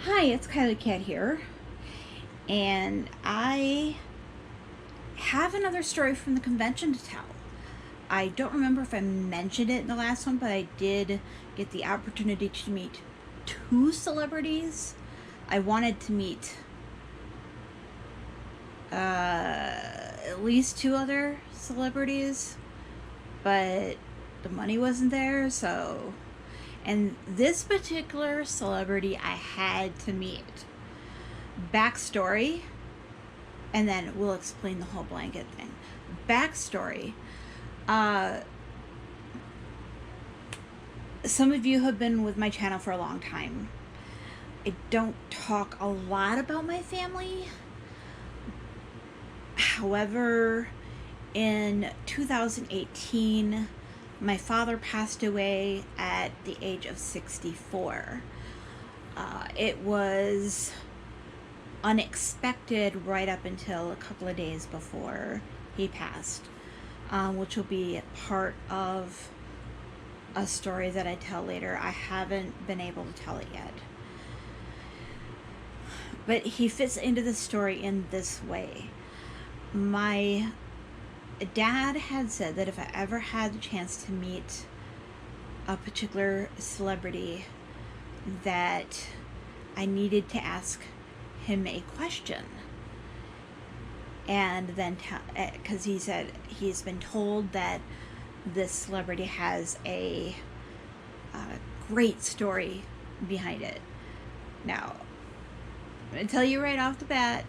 Hi, it's Kylie Cat here, and I have another story from the convention to tell. I don't remember if I mentioned it in the last one, but I did get the opportunity to meet two celebrities. I wanted to meet at least two other celebrities, but the money wasn't there, so. And this particular celebrity I had to meet. Backstory, and then we'll explain the whole blanket thing. Backstory. Uh, some of you have been with my channel for a long time. I don't talk a lot about my family. However, in 2018, my father passed away at the age of 64. It was unexpected right up until a couple of days before he passed, which will be part of a story that I tell later. I haven't been able to tell it yet. But he fits into the story in this way. My dad had said that if I ever had the chance to meet a particular celebrity, that I needed to ask him a question. And then, because he said he's been told that this celebrity has a great story behind it. Now, I'm going to tell you right off the bat,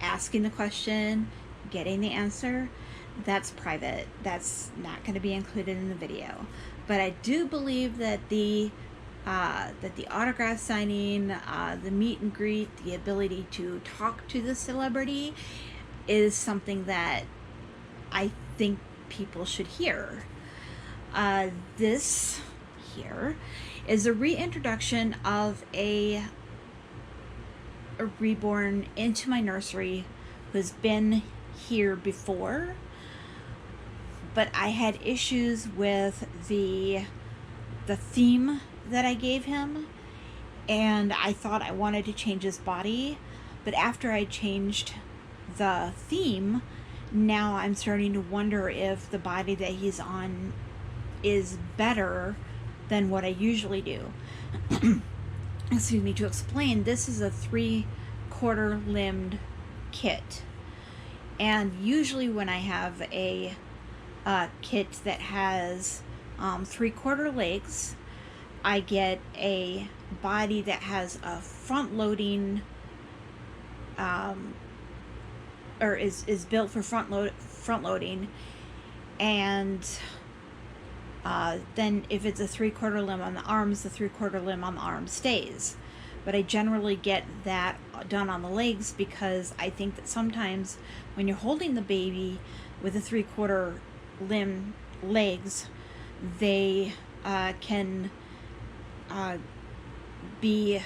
asking the question, getting the answer, that's private. That's not going to be included in the video. But I do believe that the autograph signing, the meet and greet, the ability to talk to the celebrity is something that I think people should hear. This here is a reintroduction of a reborn into my nursery who's been here before, but I had issues with the theme that I gave him, and I thought I wanted to change his body, but after I changed the theme, now I'm starting to wonder if the body that he's on is better than what I usually do. Excuse me. To explain, this is a 3/4 limbed kit, and usually when I have a kit that has 3/4 legs, I get a body that has a front loading, or is built for front loading, and then if it's a 3/4 limb on the arms, the 3/4 limb on the arm stays. But I generally get that done on the legs because I think that sometimes when you're holding the baby with the 3/4 limb legs, they can be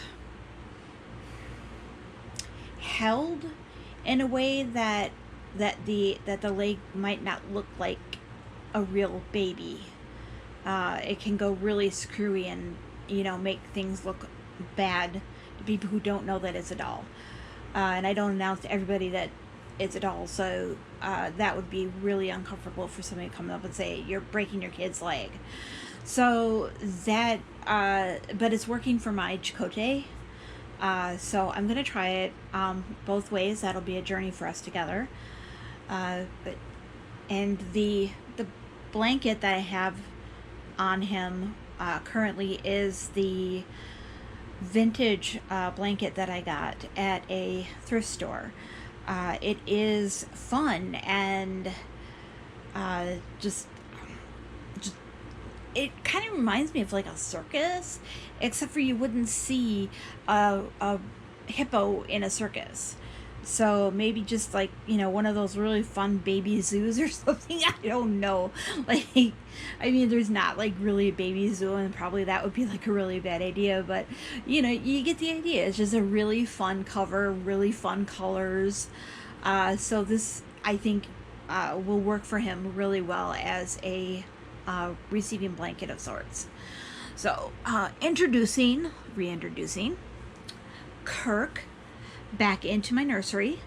held in a way that the leg might not look like a real baby. It can go really screwy and make things look bad to people who don't know that it's a doll. And I don't announce to everybody that it's a doll, so that would be really uncomfortable for somebody to come up and say you're breaking your kid's leg. So that, but it's working for my Chakotay. So I'm gonna try it both ways. That'll be a journey for us together. And the blanket that I have on him currently is the vintage blanket that I got at a thrift store. It is fun and just it kind of reminds me of like a circus, except for you wouldn't see a hippo in a circus. So maybe just like, one of those really fun baby zoos or something. I don't know. Like, I mean, there's not like really a baby zoo, and probably that would be like a really bad idea, but you get the idea. It's just a really fun cover, really fun colors. So this, I think, will work for him really well as a receiving blanket of sorts. So, reintroducing Kirk back into my nursery.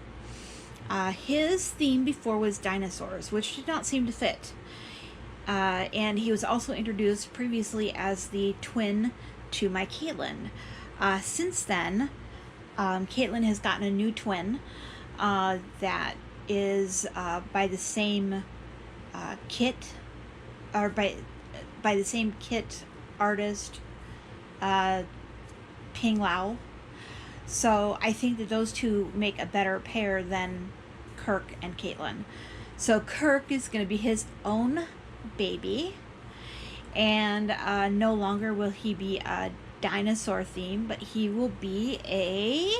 His theme before was dinosaurs, which did not seem to fit. And he was also introduced previously as the twin to my Caitlin. Since then, Caitlin has gotten a new twin that is by the same kit, or by the same kit artist, Ping Lao. So I think that those two make a better pair than Kirk and Caitlin. So Kirk is going to be his own baby, and no longer will he be a dinosaur theme, but he will be a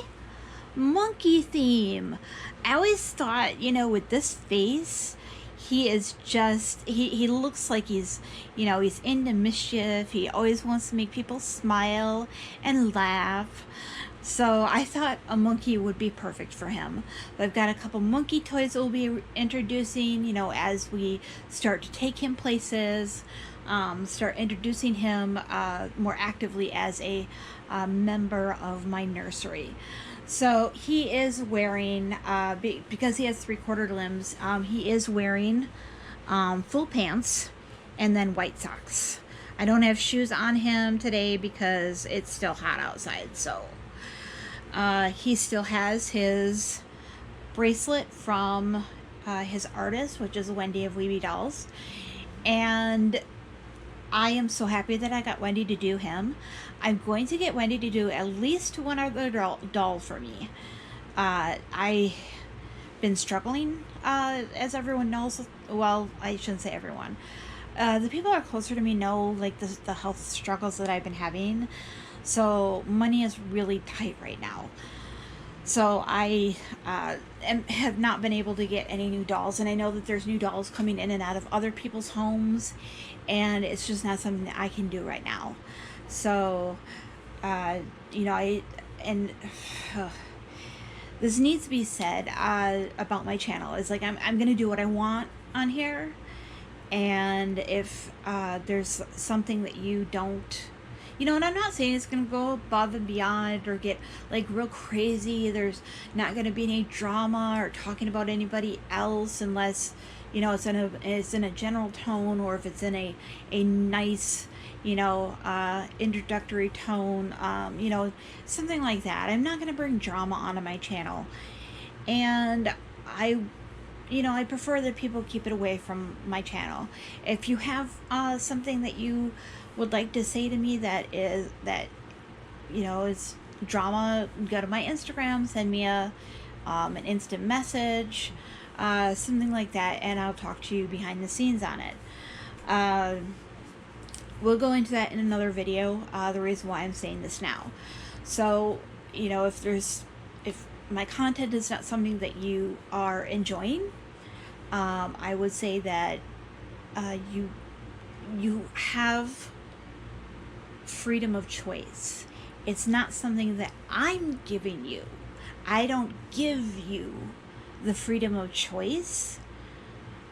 monkey theme. I always thought, you know, with this face, he is just, he looks like he's, you know, he's into mischief. He always wants to make people smile and laugh. So I thought a monkey would be perfect for him. But I've got a couple monkey toys that we'll be introducing, you know, as we start to take him places, start introducing him more actively as a member of my nursery. So he is wearing, because he has 3/4 limbs, he is wearing full pants and then white socks. I don't have shoes on him today because it's still hot outside, so he still has his bracelet from his artist, which is Wendy of Weeby Dolls. And I am so happy that I got Wendy to do him. I'm going to get Wendy to do at least one other doll for me. I've been struggling, as everyone knows. Well, I shouldn't say everyone. The people that are closer to me know, like, the health struggles that I've been having. So money is really tight right now. So I have not been able to get any new dolls, and I know that there's new dolls coming in and out of other people's homes, and it's just not something that I can do right now. So, you know, this needs to be said about my channel. Is like, I'm gonna do what I want on here, and if there's something that you don't, you know, and I'm not saying it's going to go above and beyond or get, like, real crazy. There's not going to be any drama or talking about anybody else unless, you know, it's in a general tone, or if it's in a nice, you know, introductory tone, you know, something like that. I'm not going to bring drama onto my channel. And I prefer that people keep it away from my channel. If you have something that you would like to say to me that you know, is drama, go to my Instagram, send me an instant message, something like that, and I'll talk to you behind the scenes on it. We'll go into that in another video, the reason why I'm saying this now. So, you know, if my content is not something that you are enjoying, I would say that you have freedom of choice. It's not something that I'm giving you. I don't give you the freedom of choice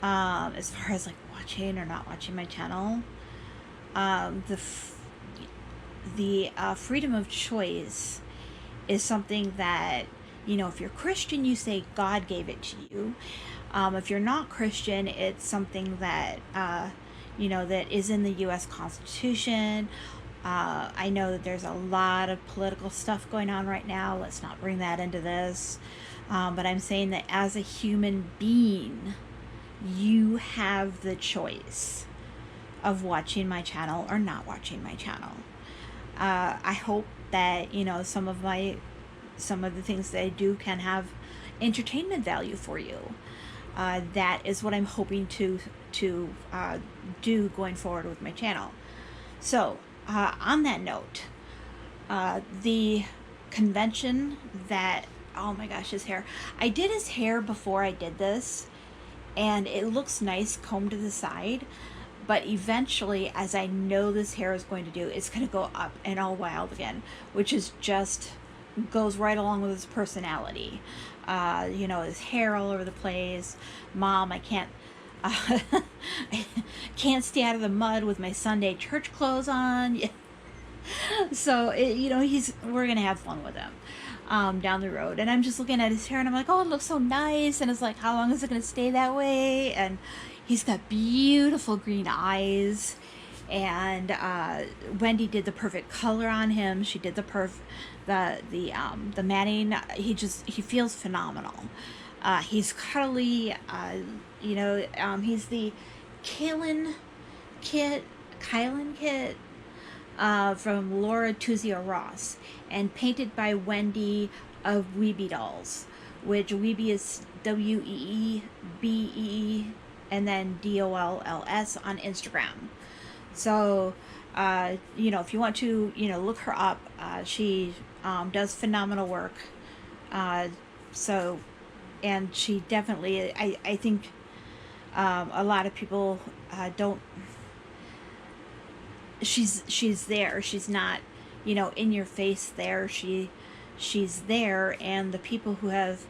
as far as, like, watching or not watching my channel. The freedom of choice is something that, you know, if you're Christian, you say God gave it to you. If you're not Christian, it's something that, you know, that is in the U.S. Constitution. I know that there's a lot of political stuff going on right now. Let's not bring that into this. But I'm saying that as a human being, you have the choice of watching my channel or not watching my channel. I hope that, you know, some of the things that I do can have entertainment value for you. That is what I'm hoping to do going forward with my channel. So, on that note, the convention that, oh my gosh, his hair. I did his hair before I did this, and it looks nice combed to the side, but eventually, as I know this hair is going to do, it's going to go up and all wild again, which is just goes right along with his personality. You know, his hair all over the place. Mom, I can't stay out of the mud with my Sunday church clothes on. So, you know, we're gonna have fun with him. down the road. And I'm just looking at his hair and I'm like, oh, it looks so nice. And it's like, how long is it going to stay that way? And he's got beautiful green eyes. And Wendy did the perfect color on him. She did the matting. He feels phenomenal. He's cuddly. He's the Kylan kit from Laura Tuzio Ross, and painted by Wendy of Weeby Dolls, which Weeby is WEEBE and then DOLLS on Instagram. So, if you want to, look her up, she does phenomenal work. And she definitely, I think a lot of people don't. She's there. She's not, in your face there. She's there, and the people who have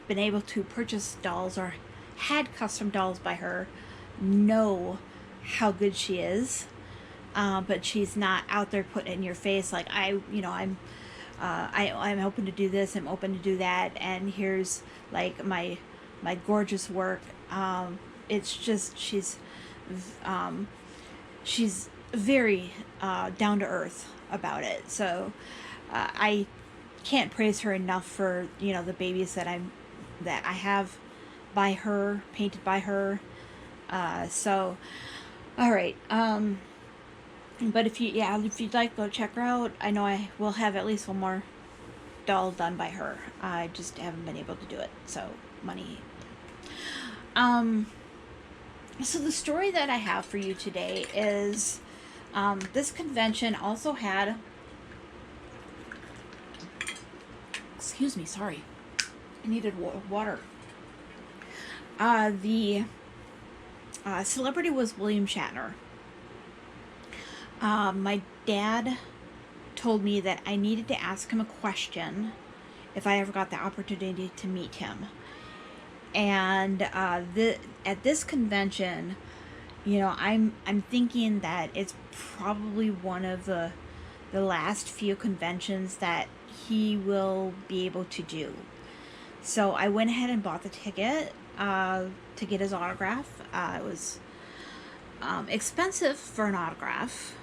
been able to purchase dolls or had custom dolls by her know how good she is. But she's not out there putting it in your face like I'm open to do this, I'm open to do that, and here's like my gorgeous work. It's just she's very down to earth about it. So I can't praise her enough for the babies that I have by her, painted by her. So all right. But if you'd like, go check her out. I know I will have at least one more doll done by her. I just haven't been able to do it. So money. So the story that I have for you today is this convention also had. Excuse me, sorry. I needed water. The celebrity was William Shatner. My dad told me that I needed to ask him a question if I ever got the opportunity to meet him. And at this convention, I'm thinking that it's probably one of the last few conventions that he will be able to do. So I went ahead and bought the ticket to get his autograph. It was expensive for an autograph,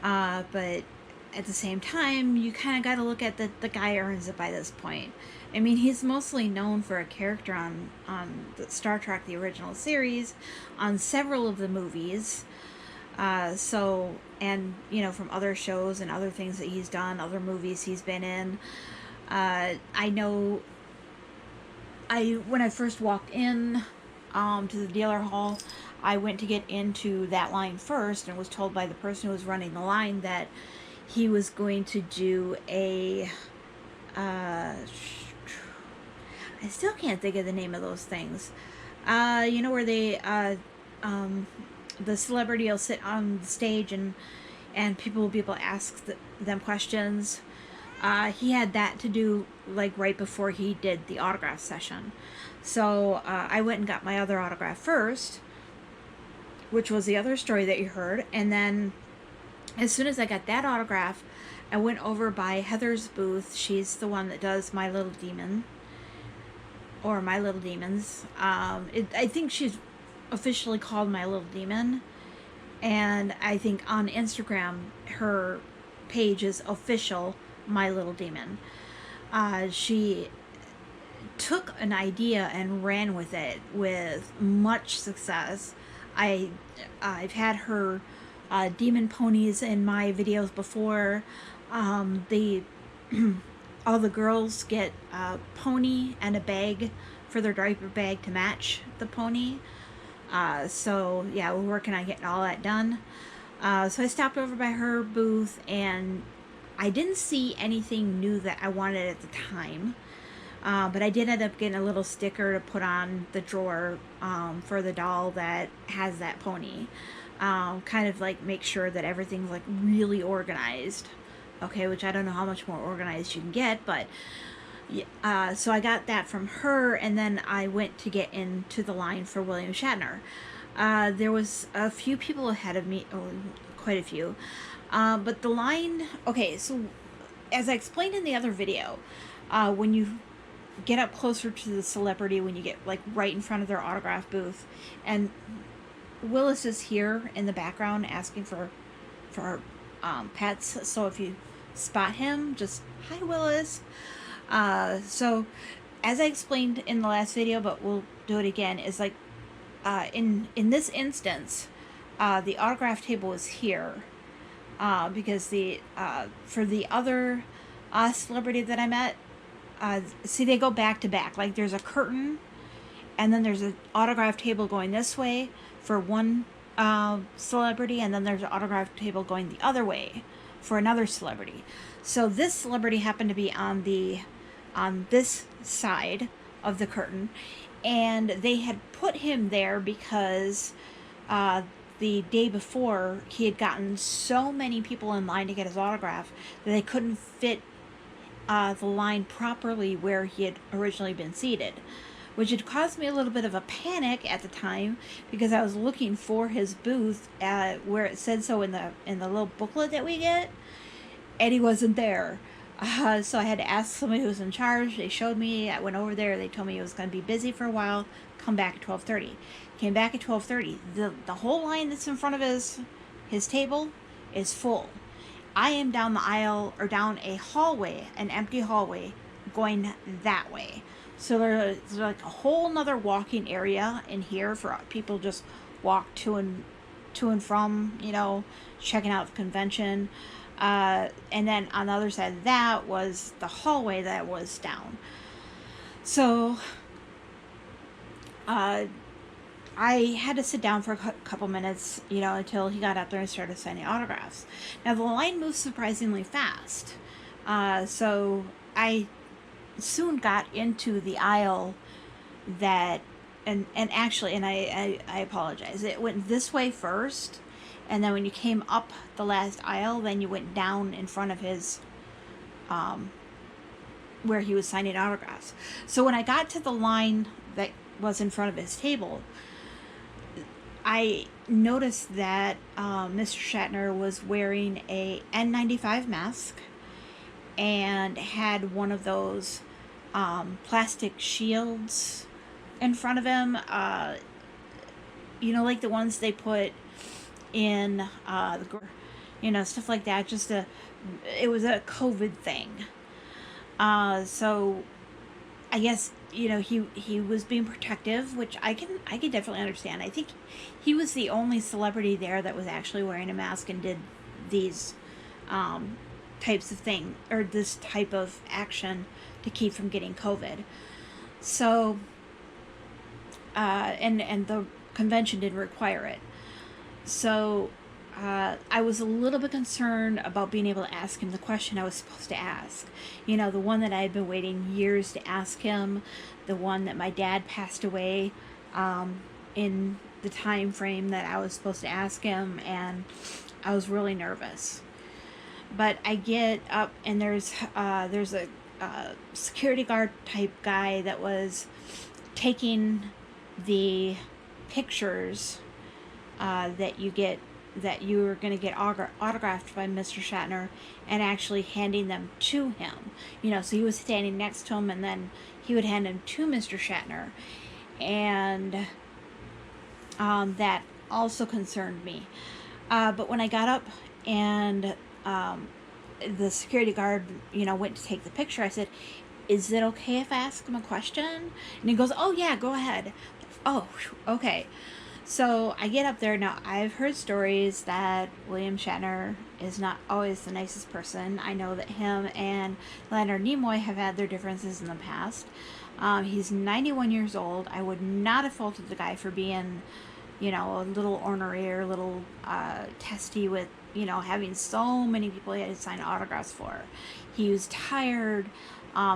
but at the same time, you kind of got to look at the guy earns it by this point. I mean, he's mostly known for a character on the Star Trek, the original series, on several of the movies. And from other shows and other things that he's done, other movies he's been in. I know when I first walked in to the dealer hall, I went to get into that line first and was told by the person who was running the line that he was going to do a I still can't think of the name of those things. Where they the celebrity will sit on the stage and people will be able to ask them questions. He had that to do like right before he did the autograph session. So I went and got my other autograph first, which was the other story that you heard. And then as soon as I got that autograph, I went over by Heather's booth. She's the one that does My Little Demon, or My Little Demons. I think she's officially called My Little Demon. And I think on Instagram, her page is official My Little Demon. She took an idea and ran with it with much success. I've had her demon ponies in my videos before. All the girls get a pony and a bag for their diaper bag to match the pony. So yeah, we're working on getting all that done. So I stopped over by her booth and I didn't see anything new that I wanted at the time. But I did end up getting a little sticker to put on the drawer for the doll that has that pony. Kind of like make sure that everything's like really organized. Okay, which I don't know how much more organized you can get, but so I got that from her, and then I went to get into the line for William Shatner. There was a few people ahead of me, quite a few. But the line, okay, so as I explained in the other video, when you get up closer to the celebrity, when you get like right in front of their autograph booth, and Willis is here in the background asking for pets. So if you spot him, just hi Willis. So as I explained in the last video, but we'll do it again, is like in this instance, the autograph table is here because the for the other celebrity that I met, see, they go back to back. Like there's a curtain, and then there's an autograph table going this way for one celebrity, and then there's an autograph table going the other way for another celebrity. So this celebrity happened to be on this side of the curtain, and they had put him there because the day before he had gotten so many people in line to get his autograph that they couldn't fit the line properly where he had originally been seated, which had caused me a little bit of a panic at the time because I was looking for his booth where it said so in the little booklet that we get, and he wasn't there. So I had to ask somebody who was in charge. They showed me. I went over there. They told me it was going to be busy for a while. Come back at 12:30. Came back at 12:30. The whole line that's in front of his table is full. I am down the aisle, or down a hallway, an empty hallway, going that way. So there's like a whole nother walking area in here for people just walk to and from, checking out the convention. And then on the other side of that was the hallway that was down. So I had to sit down for a couple minutes, until he got up there and started signing autographs. Now the line moves surprisingly fast. So I soon got into the aisle that, and I apologize. It went this way first, and then when you came up the last aisle, then you went down in front of his, where he was signing autographs. So when I got to the line that was in front of his table, I noticed that Mr. Shatner was wearing a N95 mask and had one of those plastic shields in front of him, like the ones they put in stuff like that. It was a COVID thing. So I guess he was being protective, which I can definitely understand. I think he was the only celebrity there that was actually wearing a mask and did these types of thing, or this type of action to keep from getting COVID. So and the convention didn't require it. So I was a little bit concerned about being able to ask him the question I was supposed to ask. The one that I had been waiting years to ask him, the one that my dad passed away in the time frame that I was supposed to ask him, and I was really nervous. But I get up, and there's a security guard type guy that was taking the pictures that you were going to get autographed by Mr. Shatner, and actually handing them to him. So he was standing next to him, and then he would hand them to Mr. Shatner. And that also concerned me. But when I got up and the security guard, went to take the picture, I said, "Is it okay if I ask him a question?" And he goes, "Oh yeah, go ahead." Oh, okay. So I get up there. Now, I've heard stories that William Shatner is not always the nicest person. I know that him and Leonard Nimoy have had their differences in the past. He's 91 years old. I would not have faulted the guy for being, a little ornery or a little testy with, having so many people he had to sign autographs for. He was tired.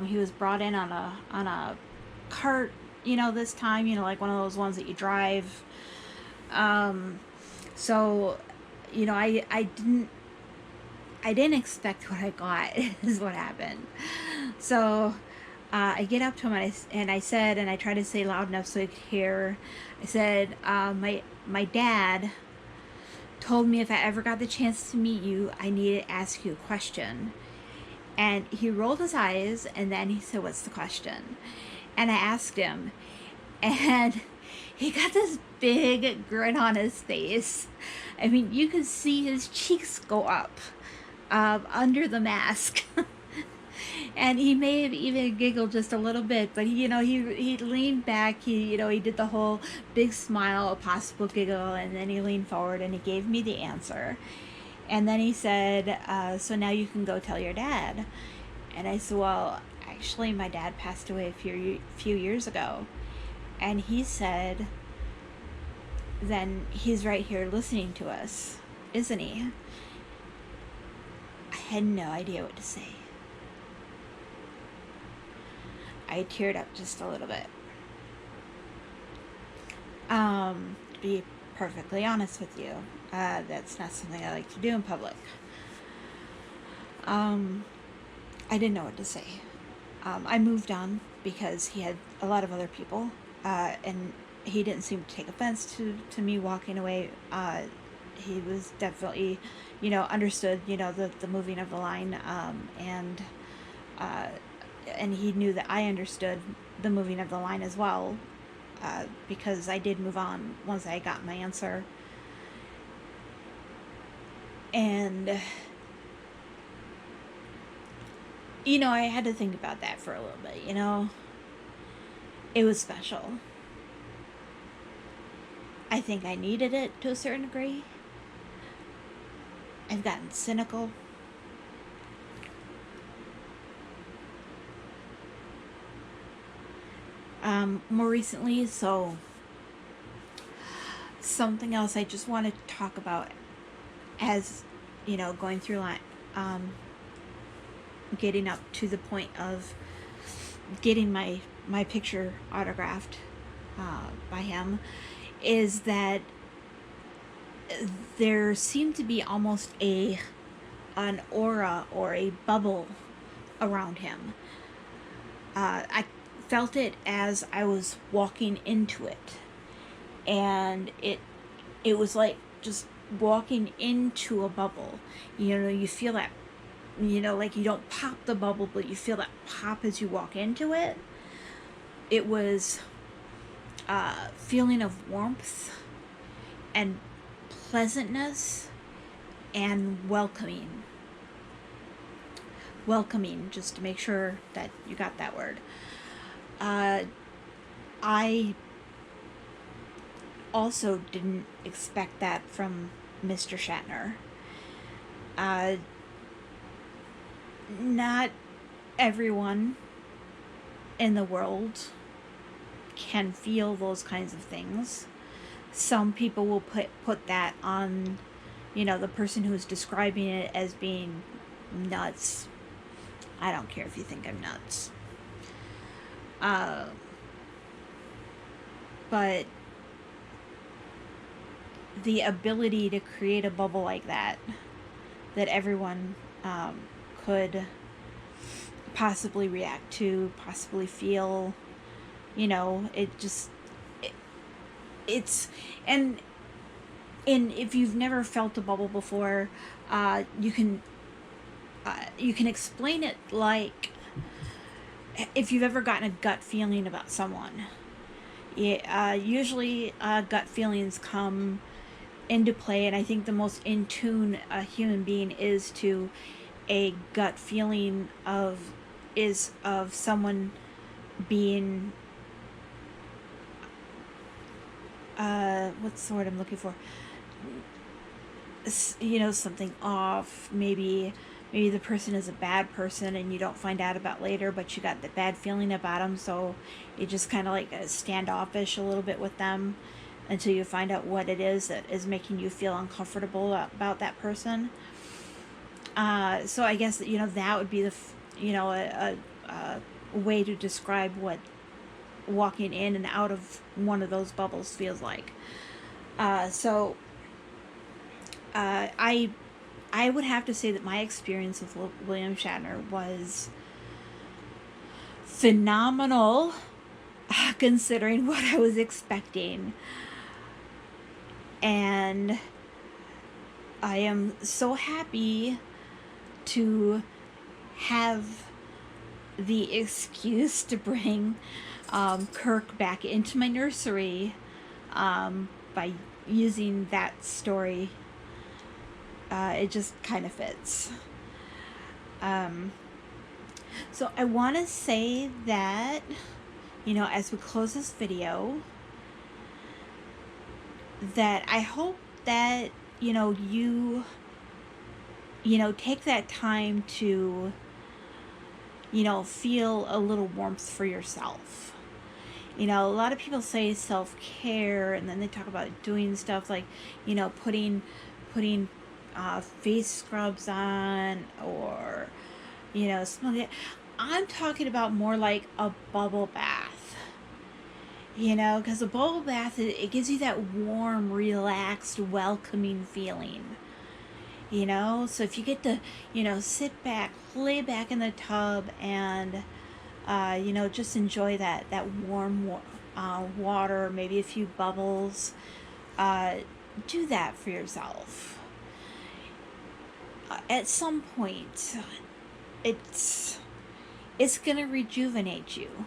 He was brought in on a cart, this time, like one of those ones that you drive. So, I didn't expect what I got is what happened. So, I get up to him, and I said, and I tried to say loud enough so he could hear, I said, my dad told me if I ever got the chance to meet you, I needed to ask you a question. And he rolled his eyes, and then he said, "What's the question?" And I asked him, and he got this big grin on his face. I mean, you could see his cheeks go up under the mask. And he may have even giggled just a little bit, but he leaned back. He did the whole big smile, a possible giggle, and then he leaned forward and he gave me the answer. And then he said, "So now you can go tell your dad." And I said, "Well, actually, my dad passed away a few years ago." And he said, "Then he's right here listening to us, isn't he?" I had no idea what to say. I teared up just a little bit. To be perfectly honest with you, that's not something I like to do in public. I didn't know what to say. I moved on because he had a lot of other people, and he didn't seem to take offense to me walking away. He was definitely, understood, the moving of the line, and he knew that I understood the moving of the line as well, because I did move on once I got my answer. And, I had to think about that for a little bit, It was special. I think I needed it to a certain degree. I've gotten cynical. More recently, so something else I just want to talk about as, going through getting up to the point of getting my picture autographed by him, is that there seemed to be almost an aura or a bubble around him. I felt it as I was walking into it, and it was like just walking into a bubble. You feel that, like you don't pop the bubble, but you feel that pop as you walk into it. It was a feeling of warmth and pleasantness and welcoming, just to make sure that you got that word. I also didn't expect that from Mr. Shatner. Not everyone in the world can feel those kinds of things. Some people will put that on, the person who's describing it as being nuts. I don't care if you think I'm nuts. But the ability to create a bubble like that everyone could possibly react to, possibly feel, it's, and if you've never felt a bubble before, you can explain it like if you've ever gotten a gut feeling about someone. Usually gut feelings come into play, and I think the most in tune a human being is to a gut feeling of someone being what's the word I'm looking for? Something off. Maybe the person is a bad person and you don't find out about later, but you got the bad feeling about them, so you just kind of like standoffish a little bit with them until you find out what it is that is making you feel uncomfortable about that person. So I guess that would be a way to describe what walking in and out of one of those bubbles feels like. I would have to say that my experience with William Shatner was phenomenal, considering what I was expecting. And I am so happy to have the excuse to bring Kirk back into my nursery by using that story. It just kind of fits. So I want to say that, as we close this video, that I hope that, you take that time to, feel a little warmth for yourself. A lot of people say self-care, and then they talk about doing stuff like, putting face scrubs on, or, smoking. I'm talking about more like a bubble bath. Because a bubble bath, it gives you that warm, relaxed, welcoming feeling. So if you get to, sit back, lay back in the tub, and, just enjoy that warm water, maybe a few bubbles, do that for yourself. At some point, it's going to rejuvenate you.